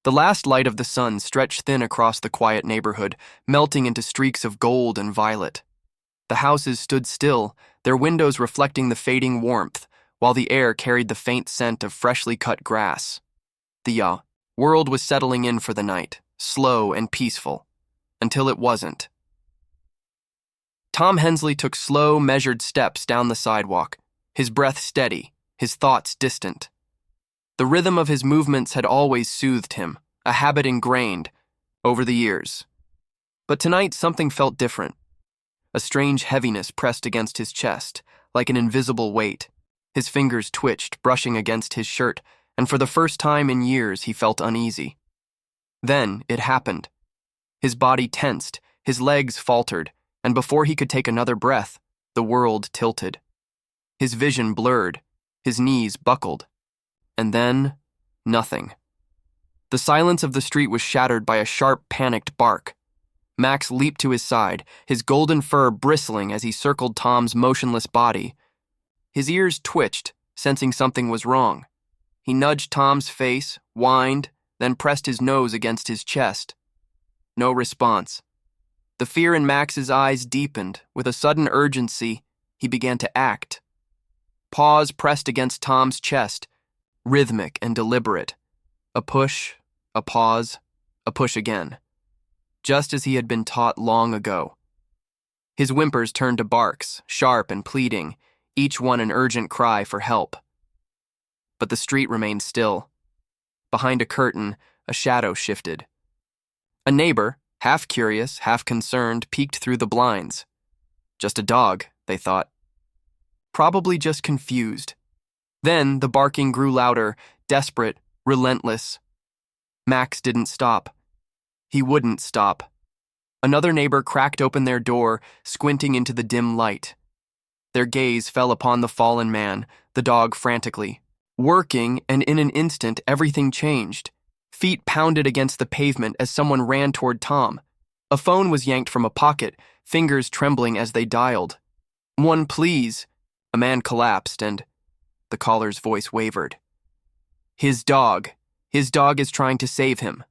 The last light of the sun stretched thin across the quiet neighborhood, melting into streaks of gold and violet. The houses stood still, their windows reflecting the fading warmth, while the air carried the faint scent of freshly cut grass. The world was settling in for the night, slow and peaceful, until it wasn't. Tom Hensley took slow, measured steps down the sidewalk, his breath steady, his thoughts distant. The rhythm of his movements had always soothed him, a habit ingrained over the years. But tonight something felt different. A strange heaviness pressed against his chest, like an invisible weight. His fingers twitched, brushing against his shirt, and for the first time in years he felt uneasy. Then it happened. His body tensed, his legs faltered, and before he could take another breath, the world tilted. His vision blurred, his knees buckled. And then, nothing. The silence of the street was shattered by a sharp, panicked bark. Max leaped to his side, his golden fur bristling as he circled Tom's motionless body. His ears twitched, sensing something was wrong. He nudged Tom's face, whined, then pressed his nose against his chest. No response. The fear in Max's eyes deepened. With a sudden urgency, he began to act. Paws pressed against Tom's chest, rhythmic and deliberate. A push, a pause, a push again. Just as he had been taught long ago. His whimpers turned to barks, sharp and pleading, each one an urgent cry for help. But the street remained still. Behind a curtain, a shadow shifted. A neighbor, half curious, half concerned, peeked through the blinds. Just a dog, they thought. Probably just confused. Then the barking grew louder, desperate, relentless. Max didn't stop. He wouldn't stop. Another neighbor cracked open their door, squinting into the dim light. Their gaze fell upon the fallen man, the dog frantically. Working, and in an instant everything changed. Feet pounded against the pavement as someone ran toward Tom. A phone was yanked from a pocket, fingers trembling as they dialed. "One, please." A man collapsed and the caller's voice wavered. His dog is trying to save him."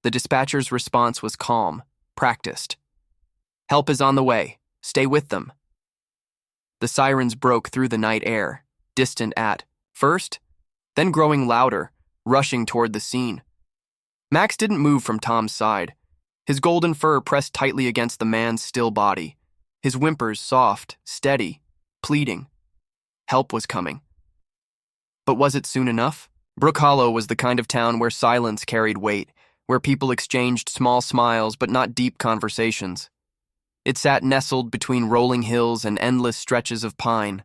The dispatcher's response was calm, practiced. "Help is on the way. Stay with them." The sirens broke through the night air, distant at first, then growing louder, rushing toward the scene. Max didn't move from Tom's side. His golden fur pressed tightly against the man's still body, his whimpers soft, steady, pleading. Help was coming. But was it soon enough? Brook Hollow was the kind of town where silence carried weight, where people exchanged small smiles but not deep conversations. It sat nestled between rolling hills and endless stretches of pine,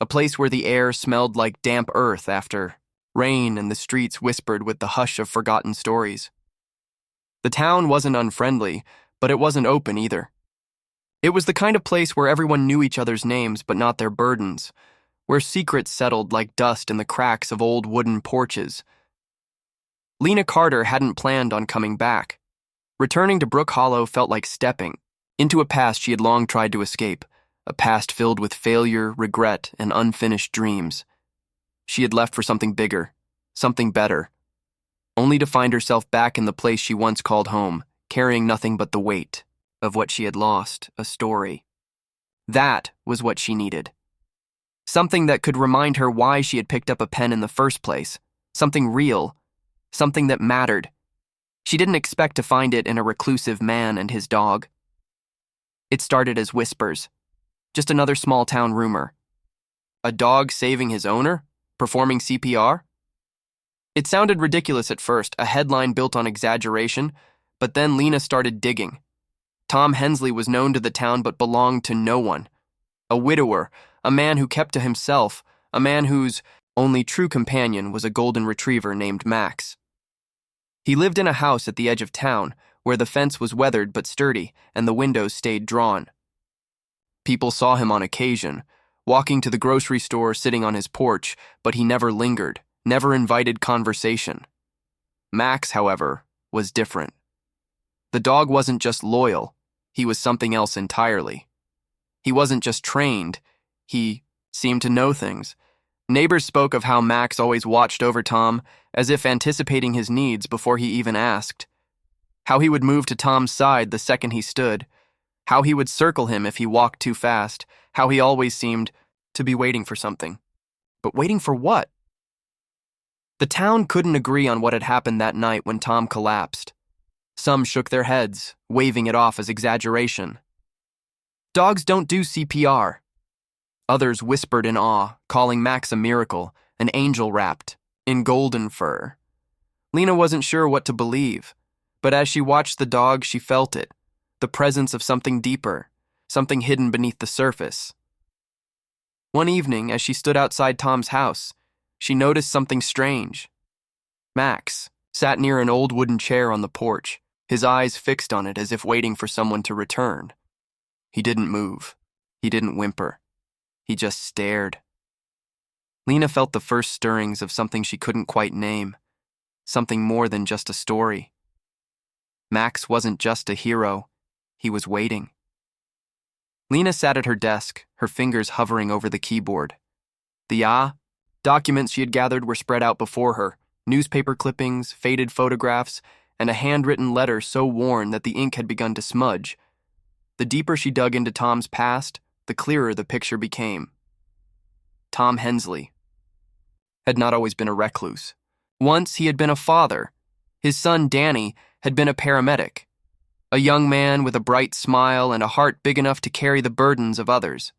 a place where the air smelled like damp earth after rain and the streets whispered with the hush of forgotten stories. The town wasn't unfriendly, but it wasn't open either. It was the kind of place where everyone knew each other's names but not their burdens, where secrets settled like dust in the cracks of old wooden porches. Lena Carter hadn't planned on coming back. Returning to Brook Hollow felt like stepping into a past she had long tried to escape, a past filled with failure, regret, and unfinished dreams. She had left for something bigger, something better, only to find herself back in the place she once called home, carrying nothing but the weight of what she had lost, a story. That was what she needed. Something that could remind her why she had picked up a pen in the first place, something real, something that mattered. She didn't expect to find it in a reclusive man and his dog. It started as whispers, just another small-town rumor. A dog saving his owner? Performing CPR? It sounded ridiculous at first, a headline built on exaggeration, but then Lena started digging. Tom Hensley was known to the town but belonged to no one. A widower, a man who kept to himself, a man whose only true companion was a golden retriever named Max. He lived in a house at the edge of town, where the fence was weathered but sturdy and the windows stayed drawn. People saw him on occasion, walking to the grocery store, sitting on his porch, but he never lingered, never invited conversation. Max, however, was different. The dog wasn't just loyal, he was something else entirely. He wasn't just trained, he seemed to know things. Neighbors spoke of how Max always watched over Tom, as if anticipating his needs before he even asked. How he would move to Tom's side the second he stood. How he would circle him if he walked too fast. How he always seemed to be waiting for something. But waiting for what? The town couldn't agree on what had happened that night when Tom collapsed. Some shook their heads, waving it off as exaggeration. Dogs don't do CPR. Others whispered in awe, calling Max a miracle, an angel wrapped in golden fur. Lena wasn't sure what to believe, but as she watched the dog, she felt it, the presence of something deeper, something hidden beneath the surface. One evening, as she stood outside Tom's house, she noticed something strange. Max sat near an old wooden chair on the porch, his eyes fixed on it as if waiting for someone to return. He didn't move. He didn't whimper. He just stared. Lena felt the first stirrings of something she couldn't quite name, something more than just a story. Max wasn't just a hero. He was waiting. Lena sat at her desk, her fingers hovering over the keyboard. The documents she had gathered were spread out before her, newspaper clippings, faded photographs, and a handwritten letter so worn that the ink had begun to smudge. The deeper she dug into Tom's past, the clearer the picture became. Tom Hensley had not always been a recluse. Once he had been a father. His son, Danny, had been a paramedic, a young man with a bright smile and a heart big enough to carry the burdens of others.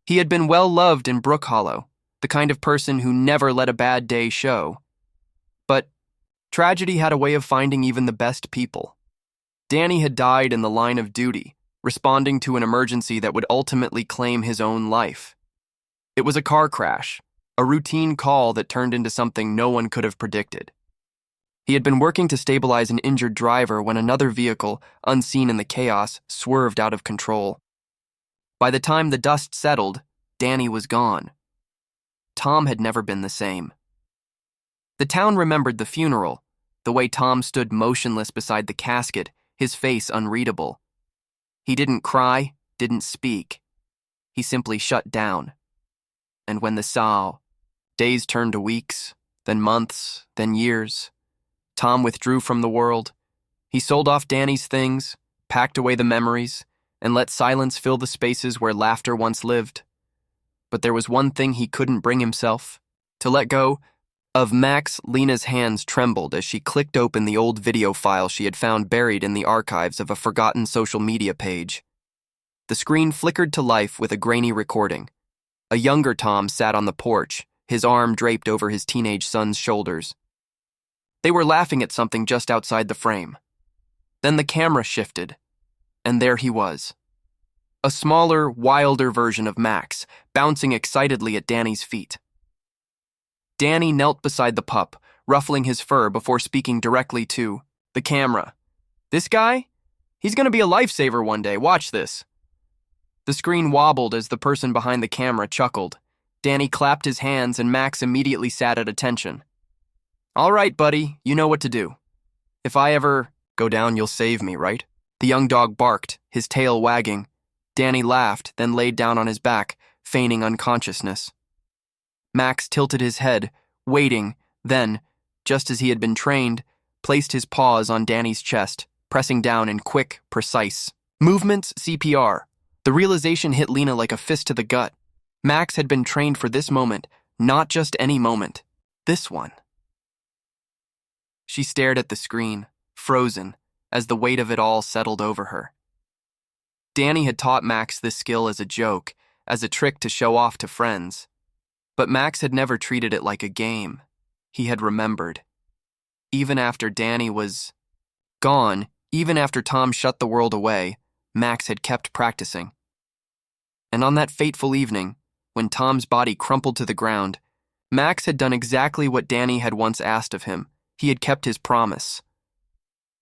He had been well loved in Brook Hollow, the kind of person who never let a bad day show. But tragedy had a way of finding even the best people. Danny had died in the line of duty, responding to an emergency that would ultimately claim his own life. It was a car crash, a routine call that turned into something no one could have predicted. He had been working to stabilize an injured driver when another vehicle, unseen in the chaos, swerved out of control. By the time the dust settled, Danny was gone. Tom had never been the same. The town remembered the funeral, the way Tom stood motionless beside the casket, his face unreadable. He didn't cry, didn't speak. He simply shut down. And when the days turned to weeks, then months, then years, Tom withdrew from the world. He sold off Danny's things, packed away the memories, and let silence fill the spaces where laughter once lived. But there was one thing he couldn't bring himself: to let go of Max. Lena's hands trembled as she clicked open the old video file she had found buried in the archives of a forgotten social media page. The screen flickered to life with a grainy recording. A younger Tom sat on the porch, his arm draped over his teenage son's shoulders. They were laughing at something just outside the frame. Then the camera shifted, and there he was. A smaller, wilder version of Max, bouncing excitedly at Danny's feet. Danny knelt beside the pup, ruffling his fur before speaking directly to the camera. "This guy? He's gonna be a lifesaver one day, watch this." The screen wobbled as the person behind the camera chuckled. Danny clapped his hands and Max immediately sat at attention. "All right, buddy, you know what to do. If I ever go down, you'll save me, right?" The young dog barked, his tail wagging. Danny laughed, then laid down on his back, feigning unconsciousness. Max tilted his head, waiting, then, just as he had been trained, placed his paws on Danny's chest, pressing down in quick, precise movements. CPR. The realization hit Lena like a fist to the gut. Max had been trained for this moment, not just any moment. This one. She stared at the screen, frozen, as the weight of it all settled over her. Danny had taught Max this skill as a joke, as a trick to show off to friends. But Max had never treated it like a game. He had remembered. Even after Danny was gone, even after Tom shut the world away, Max had kept practicing. And on that fateful evening, when Tom's body crumpled to the ground, Max had done exactly what Danny had once asked of him. He had kept his promise.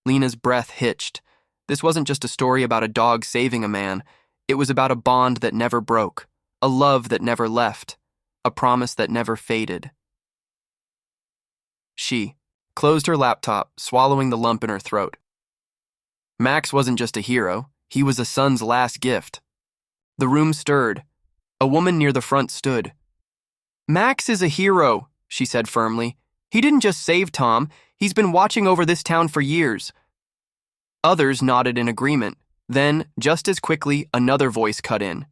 Lena's breath hitched. This wasn't just a story about a dog saving a man. It was about a bond that never broke, a love that never left, a promise that never faded. She closed her laptop, swallowing the lump in her throat. Max wasn't just a hero. He was a son's last gift. The room stirred. A woman near the front stood. Max is a hero, she said firmly. He didn't just save Tom, he's been watching over this town for years. Others nodded in agreement. Then, just as quickly, another voice cut in.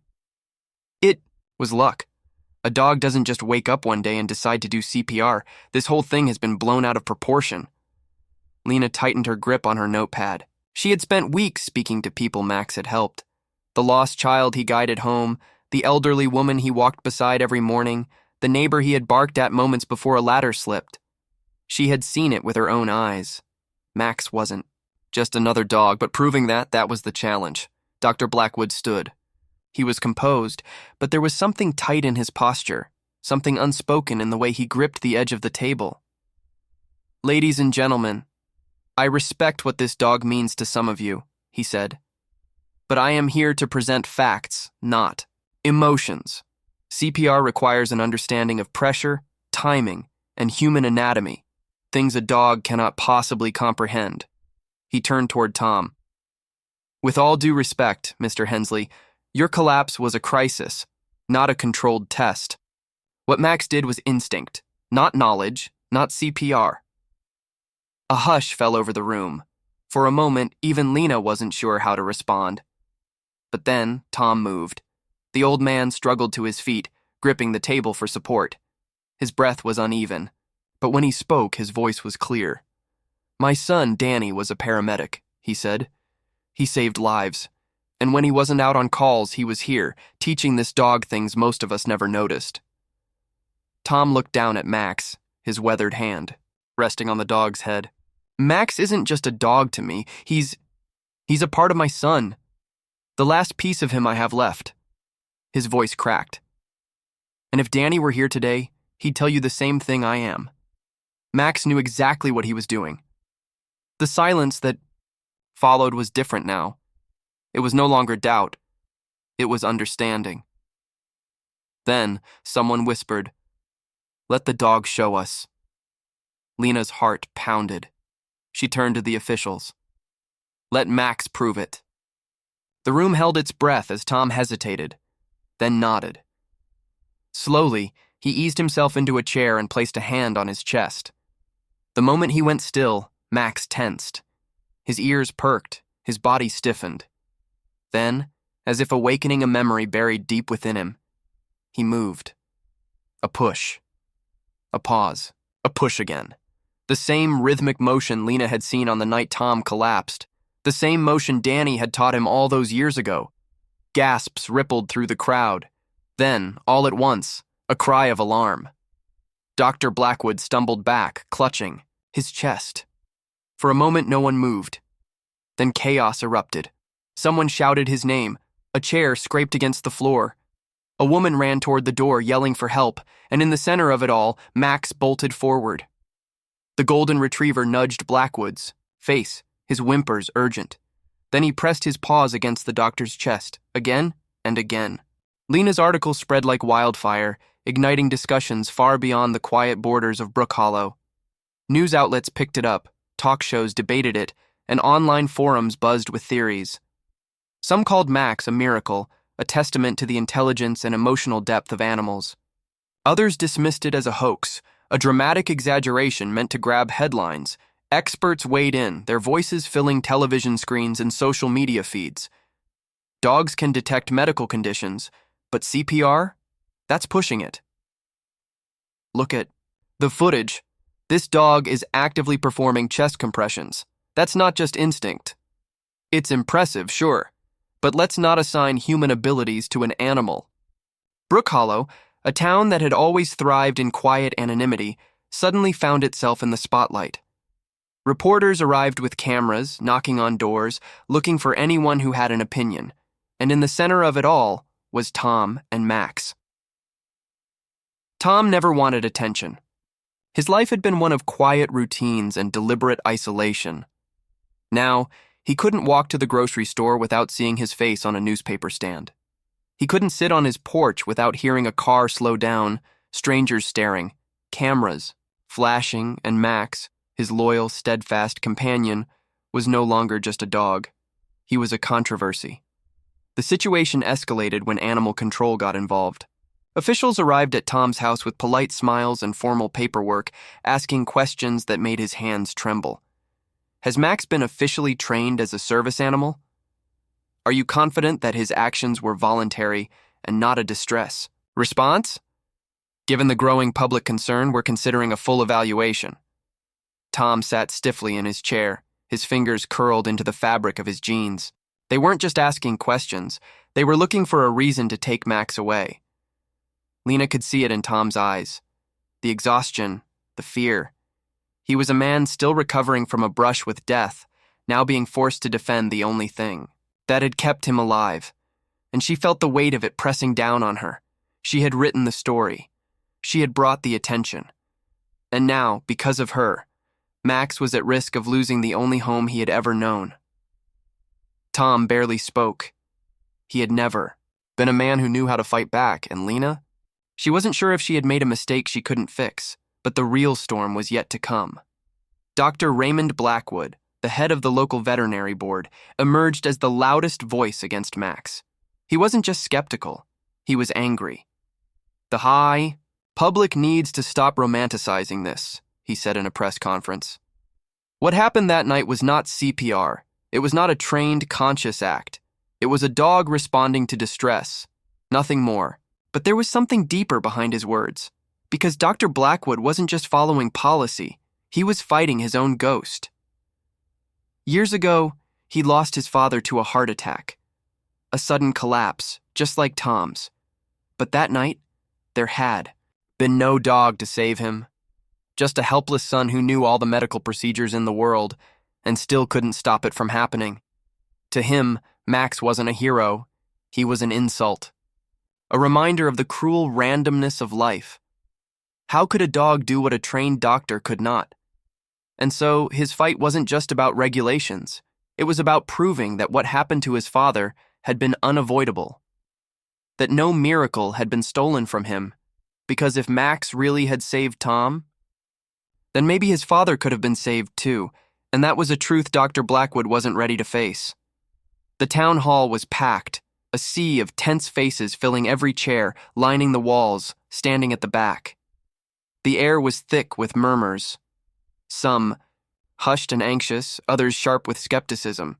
It was luck. A dog doesn't just wake up one day and decide to do CPR. This whole thing has been blown out of proportion. Lena tightened her grip on her notepad. She had spent weeks speaking to people Max had helped. The lost child he guided home, the elderly woman he walked beside every morning, the neighbor he had barked at moments before a ladder slipped. She had seen it with her own eyes. Max wasn't just another dog, but proving that was the challenge. Dr. Blackwood stood. He was composed, but there was something tight in his posture, something unspoken in the way he gripped the edge of the table. Ladies and gentlemen, I respect what this dog means to some of you, he said. But I am here to present facts, not emotions. CPR requires an understanding of pressure, timing, and human anatomy, things a dog cannot possibly comprehend. He turned toward Tom. With all due respect, Mr. Hensley, your collapse was a crisis, not a controlled test. What Max did was instinct, not knowledge, not CPR. A hush fell over the room. For a moment, even Lena wasn't sure how to respond. But then, Tom moved. The old man struggled to his feet, gripping the table for support. His breath was uneven, but when he spoke, his voice was clear. My son, Danny, was a paramedic, he said. He saved lives. And when he wasn't out on calls, he was here, teaching this dog things most of us never noticed. Tom looked down at Max, his weathered hand, resting on the dog's head. Max isn't just a dog to me. He's a part of my son. The last piece of him I have left. His voice cracked. And if Danny were here today, he'd tell you the same thing I am. Max knew exactly what he was doing. The silence that followed was different now. It was no longer doubt. It was understanding. Then, someone whispered, "Let the dog show us." Lena's heart pounded. She turned to the officials. "Let Max prove it." The room held its breath as Tom hesitated, then nodded. Slowly, he eased himself into a chair and placed a hand on his chest. The moment he went still, Max tensed. His ears perked, his body stiffened. Then, as if awakening a memory buried deep within him, he moved. A push. A pause. A push again. The same rhythmic motion Lena had seen on the night Tom collapsed. The same motion Danny had taught him all those years ago. Gasps rippled through the crowd. Then, all at once, a cry of alarm. Dr. Blackwood stumbled back, clutching his chest. For a moment, no one moved. Then chaos erupted. Someone shouted his name. A chair scraped against the floor. A woman ran toward the door, yelling for help, and in the center of it all, Max bolted forward. The golden retriever nudged Blackwood's face, his whimpers urgent. Then he pressed his paws against the doctor's chest, again and again. Lena's article spread like wildfire, igniting discussions far beyond the quiet borders of Brook Hollow. News outlets picked it up, talk shows debated it, and online forums buzzed with theories. Some called Max a miracle, a testament to the intelligence and emotional depth of animals. Others dismissed it as a hoax, a dramatic exaggeration meant to grab headlines. Experts weighed in, their voices filling television screens and social media feeds. Dogs can detect medical conditions, but CPR? That's pushing it. Look at the footage. This dog is actively performing chest compressions. That's not just instinct. It's impressive, sure, but let's not assign human abilities to an animal. Brook Hollow, a town that had always thrived in quiet anonymity, suddenly found itself in the spotlight. Reporters arrived with cameras, knocking on doors, looking for anyone who had an opinion, and in the center of it all was Tom and Max. Tom never wanted attention. His life had been one of quiet routines and deliberate isolation. Now, he couldn't walk to the grocery store without seeing his face on a newspaper stand. He couldn't sit on his porch without hearing a car slow down, strangers staring, cameras flashing, and Max, his loyal, steadfast companion, was no longer just a dog. He was a controversy. The situation escalated when animal control got involved. Officials arrived at Tom's house with polite smiles and formal paperwork, asking questions that made his hands tremble. Has Max been officially trained as a service animal? Are you confident that his actions were voluntary and not a distress? Response? Given the growing public concern, we're considering a full evaluation. Tom sat stiffly in his chair, his fingers curled into the fabric of his jeans. They weren't just asking questions, they were looking for a reason to take Max away. Lena could see it in Tom's eyes. The exhaustion, the fear. He was a man still recovering from a brush with death, now being forced to defend the only thing that had kept him alive. And she felt the weight of it pressing down on her. She had written the story. She had brought the attention. And now, because of her, Max was at risk of losing the only home he had ever known. Tom barely spoke. He had never been a man who knew how to fight back, and Lena? She wasn't sure if she had made a mistake she couldn't fix, but the real storm was yet to come. Dr. Raymond Blackwood, the head of the local veterinary board, emerged as the loudest voice against Max. He wasn't just skeptical, he was angry. The public needs to stop romanticizing this, he said in a press conference. What happened that night was not CPR. It was not a trained, conscious act. It was a dog responding to distress. Nothing more. But there was something deeper behind his words. Because Dr. Blackwood wasn't just following policy, he was fighting his own ghost. Years ago, he lost his father to a heart attack. A sudden collapse, just like Tom's. But that night, there had been no dog to save him. Just a helpless son who knew all the medical procedures in the world and still couldn't stop it from happening. To him, Max wasn't a hero. He was an insult. A reminder of the cruel randomness of life. How could a dog do what a trained doctor could not? And so, his fight wasn't just about regulations. It was about proving that what happened to his father had been unavoidable. That no miracle had been stolen from him. Because if Max really had saved Tom, then maybe his father could have been saved too, and that was a truth Dr. Blackwood wasn't ready to face. The town hall was packed, a sea of tense faces filling every chair, lining the walls, standing at the back. The air was thick with murmurs. Some hushed and anxious, others sharp with skepticism.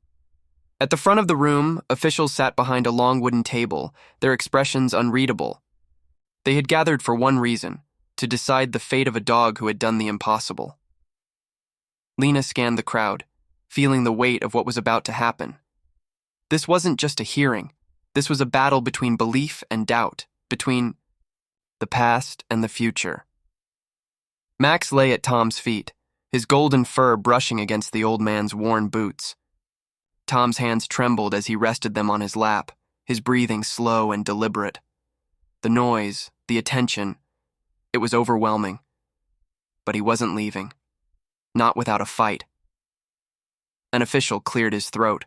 At the front of the room, officials sat behind a long wooden table, their expressions unreadable. They had gathered for one reason, to decide the fate of a dog who had done the impossible. Lena scanned the crowd, feeling the weight of what was about to happen. This wasn't just a hearing. This was a battle between belief and doubt, between the past and the future. Max lay at Tom's feet, his golden fur brushing against the old man's worn boots. Tom's hands trembled as he rested them on his lap, his breathing slow and deliberate. The noise, the attention, it was overwhelming. But he wasn't leaving. Not without a fight. An official cleared his throat.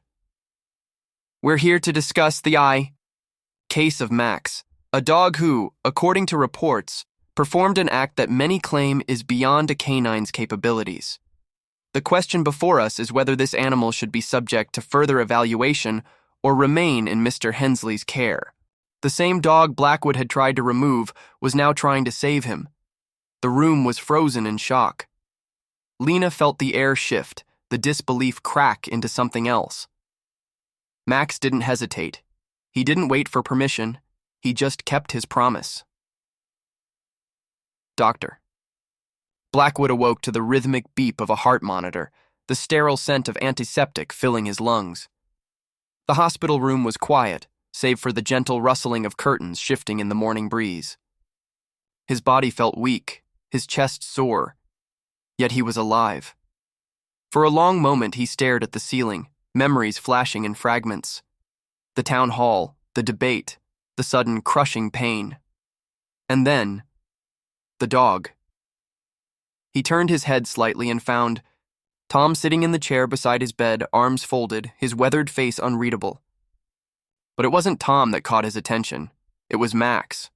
We're here to discuss the case of Max, a dog who, according to reports, performed an act that many claim is beyond a canine's capabilities. The question before us is whether this animal should be subject to further evaluation or remain in Mr. Hensley's care. The same dog Blackwood had tried to remove was now trying to save him. The room was frozen in shock. Lena felt the air shift, the disbelief crack into something else. Max didn't hesitate. He didn't wait for permission. He just kept his promise. Doctor. Blackwood awoke to the rhythmic beep of a heart monitor, the sterile scent of antiseptic filling his lungs. The hospital room was quiet, save for the gentle rustling of curtains shifting in the morning breeze. His body felt weak, his chest sore, yet he was alive. For a long moment he stared at the ceiling, memories flashing in fragments. The town hall, the debate, the sudden crushing pain. And then, the dog. He turned his head slightly and found Tom sitting in the chair beside his bed, arms folded, his weathered face unreadable. But it wasn't Tom that caught his attention. It was Max.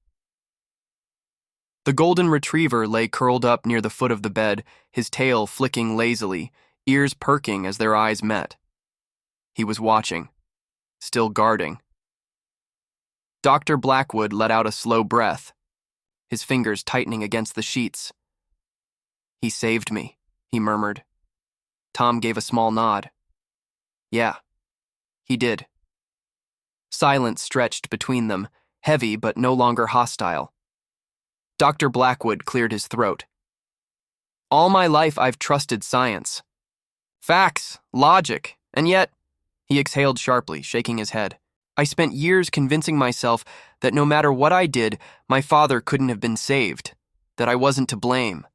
The golden retriever lay curled up near the foot of the bed, his tail flicking lazily, ears perking as their eyes met. He was watching, still guarding. Dr. Blackwood let out a slow breath, his fingers tightening against the sheets. "He saved me," he murmured. Tom gave a small nod. "Yeah, he did." Silence stretched between them, heavy but no longer hostile. Dr. Blackwood cleared his throat. "All my life I've trusted science. Facts, logic, and yet," he exhaled sharply, shaking his head, "I spent years convincing myself that no matter what I did, my father couldn't have been saved, that I wasn't to blame."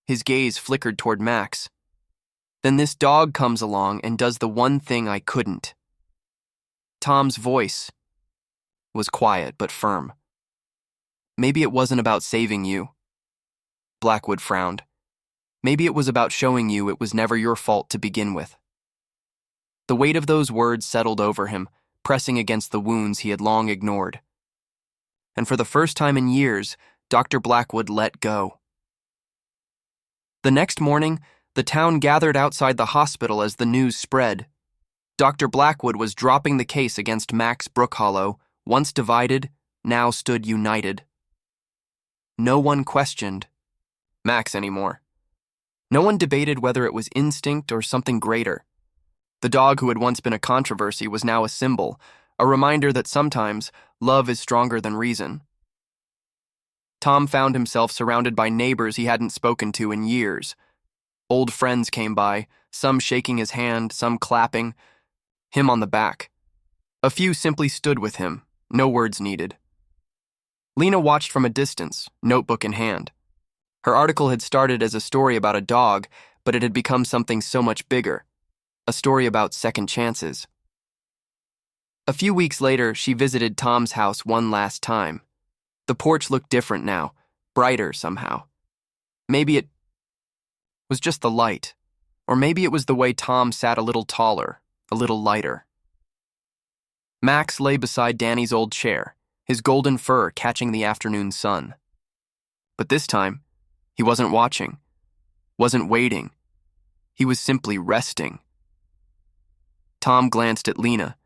His gaze flickered toward Max. "Then this dog comes along and does the one thing I couldn't." Tom's voice was quiet but firm. "Maybe it wasn't about saving you." Blackwood frowned. "Maybe it was about showing you it was never your fault to begin with." The weight of those words settled over him, pressing against the wounds he had long ignored. And for the first time in years, Dr. Blackwood let go. The next morning, the town gathered outside the hospital as the news spread. Dr. Blackwood was dropping the case against Max Brookhollow, once divided, now stood united. No one questioned Max anymore. No one debated whether it was instinct or something greater. The dog who had once been a controversy was now a symbol, a reminder that sometimes love is stronger than reason. Tom found himself surrounded by neighbors he hadn't spoken to in years. Old friends came by, some shaking his hand, some clapping him on the back. A few simply stood with him, no words needed. Lena watched from a distance, notebook in hand. Her article had started as a story about a dog, but it had become something so much bigger, a story about second chances. A few weeks later, she visited Tom's house one last time. The porch looked different now, brighter somehow. Maybe it was just the light, or maybe it was the way Tom sat a little taller, a little lighter. Max lay beside Danny's old chair, his golden fur catching the afternoon sun. But this time, he wasn't watching, wasn't waiting. He was simply resting. Tom glanced at Lena,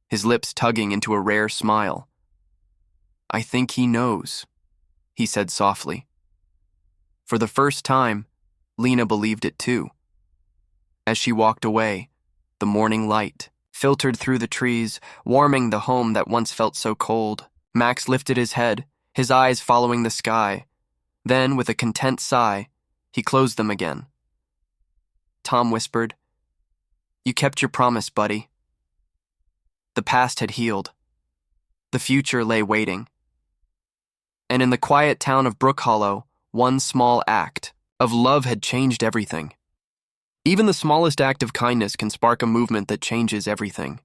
his lips tugging into a rare smile. "I think he knows," he said softly. For the first time, Lena believed it too. As she walked away, the morning light filtered through the trees, warming the home that once felt so cold. Max lifted his head, his eyes following the sky. Then, with a content sigh, he closed them again. Tom whispered, "You kept your promise, buddy." The past had healed. The future lay waiting. And in the quiet town of Brookhollow, one small act of love had changed everything. Even the smallest act of kindness can spark a movement that changes everything.